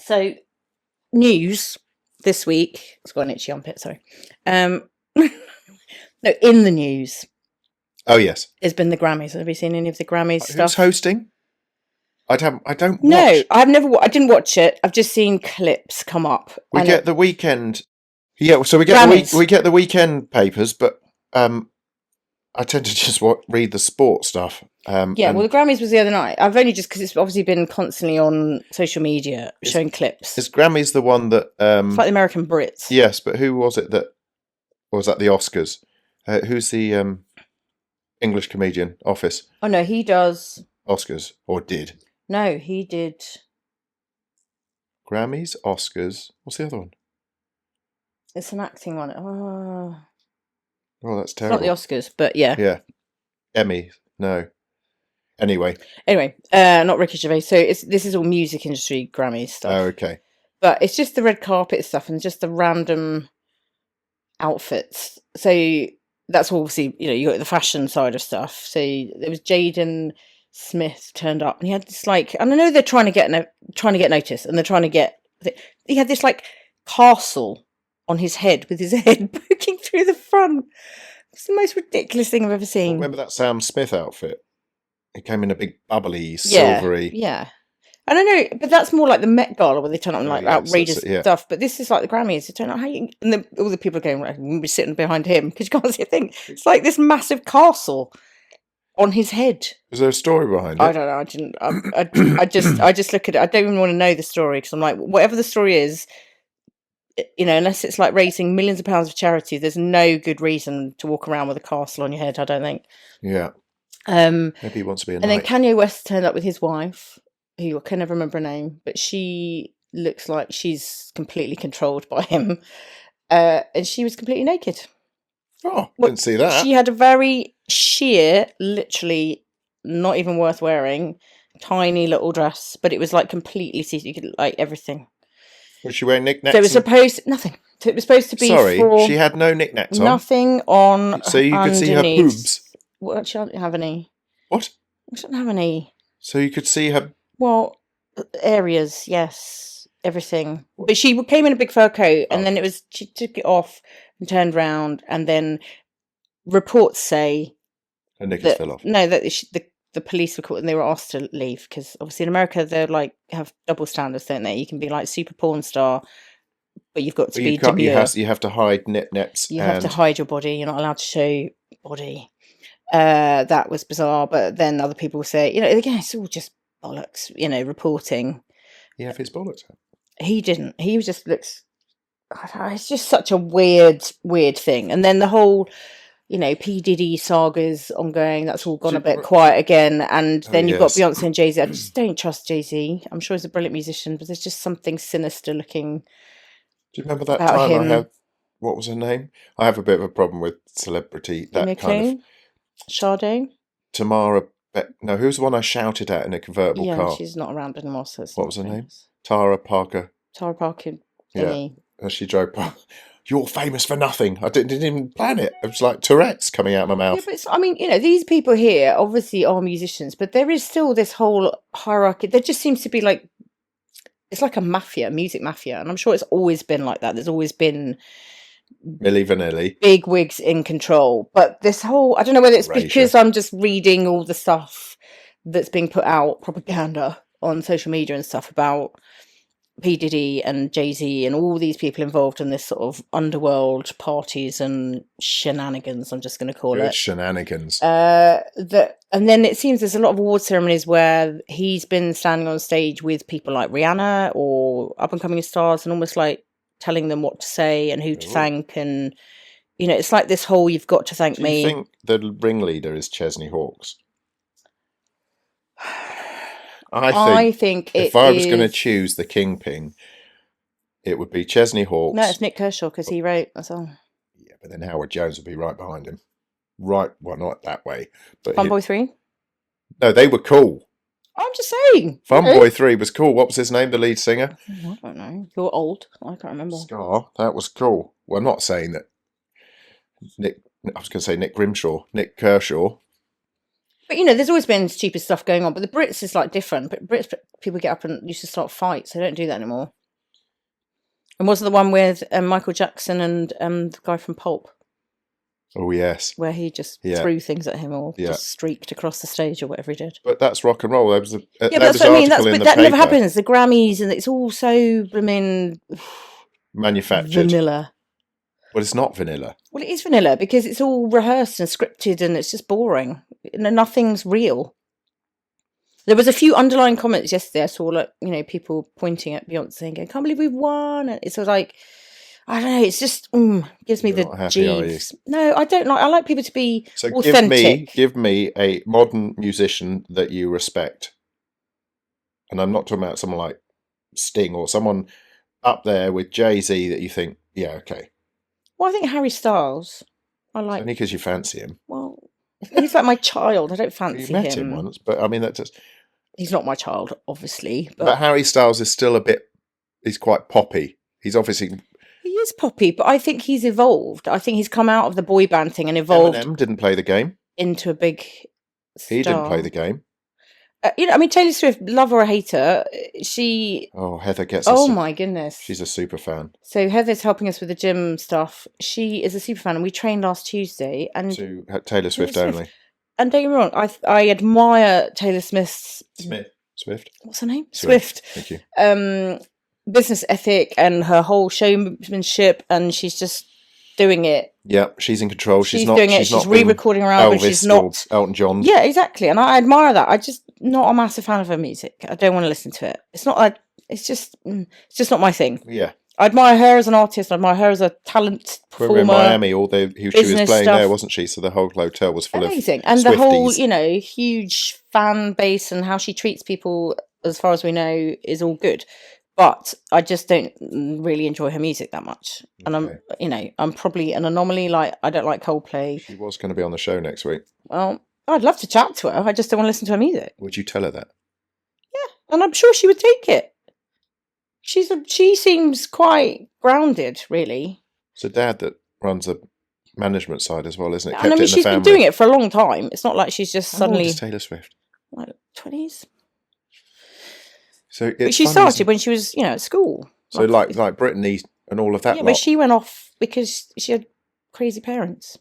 So, news this week. It's got an itchy armpit, sorry. No, in the news. Oh, yes. There's been the Grammys. Have you seen any of the Grammys stuff? Who's hosting? I don't watch. No, I didn't watch it. I've just seen clips come up. We get the weekend. Yeah, so we get the weekend papers, but I tend to just read the sport stuff. Well, the Grammys was the other night. I've only just because it's obviously been constantly on social media showing clips. Is Grammys the one that? It's like the American Brits. Yes, but who was it that? Or was that the Oscars? Who's the English comedian? Office. Oh no, he does Oscars or did? No, he did. Grammys, Oscars. What's the other one? It's an acting one. Oh, that's terrible. It's not the Oscars, but yeah. Yeah. Emmy. No. Anyway, not Ricky Gervais. So this is all music industry Grammys stuff. Oh, okay. But it's just the red carpet stuff and just the random outfits. So that's obviously, you got the fashion side of stuff. So there was Jaden Smith turned up and he had this and I know they're trying to get notice and they're trying to get. He had this castle on his head with his head poking through the front. It's the most ridiculous thing I've ever seen. Remember that Sam Smith outfit? It came in a big bubbly, silvery. Yeah. I don't know, but that's more like the Met Gala where they turn up in outrageous stuff. But this is like the Grammys. They turn up all the people are going, we're sitting behind him because you can't see a thing. It's like this massive castle on his head. Is there a story behind it? I don't know. I didn't. I just look at it. I don't even want to know the story because I'm like, whatever the story is, unless it's like raising millions of pounds for charity, there's no good reason to walk around with a castle on your head. I don't think. Yeah. Maybe he wants to be a knight. And then Kanye West turned up with his wife, who I can never remember her name, but she looks like she's completely controlled by him, and she was completely naked. Oh, didn't see that. She had a very sheer, literally not even worth wearing, tiny little dress, but it was completely see. You could everything. Was she wearing knickknacks? So it was supposed it was supposed to be. Sorry, she had no knickknacks on. Nothing on. So you could see her boobs. Well, she didn't have any. What? She didn't have any. So you could see her. Well, areas, yes, everything. But she came in a big fur coat, and then she took it off and turned round, and then reports say her knickers fell off. No, that the police were caught and they were asked to leave because obviously in America they're have double standards, don't they? You can be super porn star, but you've got to be demure. You have to hide nips. You have to hide your body. You're not allowed to show body. That was bizarre, but then other people say, again, it's all just bollocks, reporting. You have his bollocks. He didn't. He just looks. It's just such a weird thing. And then the whole, P Diddy saga's ongoing. That's all gone a bit quiet again. And then you've got Beyonce and Jay-Z. I just don't trust Jay-Z. I'm sure he's a brilliant musician, but there's just something sinister looking. Do you remember that time I had? What was her name? I have a bit of a problem with celebrity. That kind of. Sade? Tamara. No, who's the one I shouted at in a convertible car? Yeah, she's not around anymore. So what was her name? Tara Parker. Tara Parker. Yeah. As she drove past. You're famous for nothing. I didn't even plan it. It was like Tourette's coming out of my mouth. Yeah, but these people here obviously are musicians, but there is still this whole hierarchy. There just seems to be it's like a mafia, music mafia, and I'm sure it's always been like that. There's always been Milli Vanilli, big wigs in control. But this whole, I don't know whether it's because I'm just reading all the stuff that's being put out, propaganda on social media and stuff about P. Diddy and Jay-Z and all these people involved in this sort of underworld parties and shenanigans, I'm just going to call it. Shenanigans. And then it seems there's a lot of award ceremonies where he's been standing on stage with people like Rihanna or up-and-coming stars and almost telling them what to say and who to thank. And, it's like this whole, you've got to thank me. Do you think the ringleader is Chesney Hawkes? I think if I was going to choose the kingpin, it would be Chesney Hawkes. No, it's Nick Kershaw because he wrote a song. Yeah, but then Howard Jones would be right behind him. Right, well, not that way. But Fun Boy 3? No, they were cool. I'm just saying. Fun Boy 3 was cool. What was his name, the lead singer? I don't know. You're old. I can't remember. Scar, that was cool. Well, I'm not saying that I was going to say Nick Grimshaw, Nick Kershaw. But there's always been stupid stuff going on. But the Brits is like different. But Brits people get up and used to start fights. They don't do that anymore. And wasn't the one with Michael Jackson and the guy from Pulp? Oh yes, where he just threw things at him or just streaked across the stage or whatever he did. But that's rock and roll. There was but that's what I mean. That never happens. The Grammys, and it's all so manufactured, vanilla. Well, it's not vanilla. Well, it is vanilla because it's all rehearsed and scripted, and it's just boring. Nothing's real. There was a few underlying comments yesterday. I saw, like, people pointing at Beyonce and going, "Can't believe we've won!" And it's like, I don't know. It's just gives me the jeeves. No, I don't like. I like people to be authentic. Give me a modern musician that you respect, and I'm not talking about someone like Sting or someone up there with Jay-Z that you think, yeah, okay. Well, I think Harry Styles. I like only because you fancy him. Well, he's like my child. I don't fancy him. You met him once, but I mean that just. He's not my child, obviously. But Harry Styles is still a bit. He's quite poppy. He's obviously. He is poppy, but I think he's evolved. I think he's come out of the boy band thing and evolved. Eminem didn't play the game into a big star. He didn't play the game. Taylor Swift, love her or hate her, Heather gets. Oh my goodness, she's a super fan. So Heather's helping us with the gym stuff. She is a super fan, and we trained last Tuesday. And to Taylor Swift only. And don't get me wrong, I admire Taylor Swift's Swift. What's her name? Swift. Thank you. Business ethic and her whole showmanship, and she's just doing it. Yeah, she's in control. She's not doing it. She's re-recording her album. She's not Elton John. Yeah, exactly. And I admire that. I just not a massive fan of her music. I don't want to listen to it. It's not like it's just not my thing. Yeah. I admire her as an artist. I admire her as a talent performer. We were in Miami, she was playing there, wasn't she? So the whole hotel was full of amazing. And the whole, huge fan base and how she treats people, as far as we know, is all good. But I just don't really enjoy her music that much. And I'm probably an anomaly. Like, I don't like Coldplay. She was going to be on the show next week. Well, I'd love to chat to her. I just don't want to listen to her music. Would you tell her that? Yeah, and I'm sure she would take it. She seems quite grounded, really. It's a dad that runs a management side as well, isn't it? And she's been doing it for a long time. It's not like she's just suddenly. How old is Taylor Swift? Like 20s. So but she started when she was, at school. So like Brittany and all of that. Yeah, but she went off because she had crazy parents.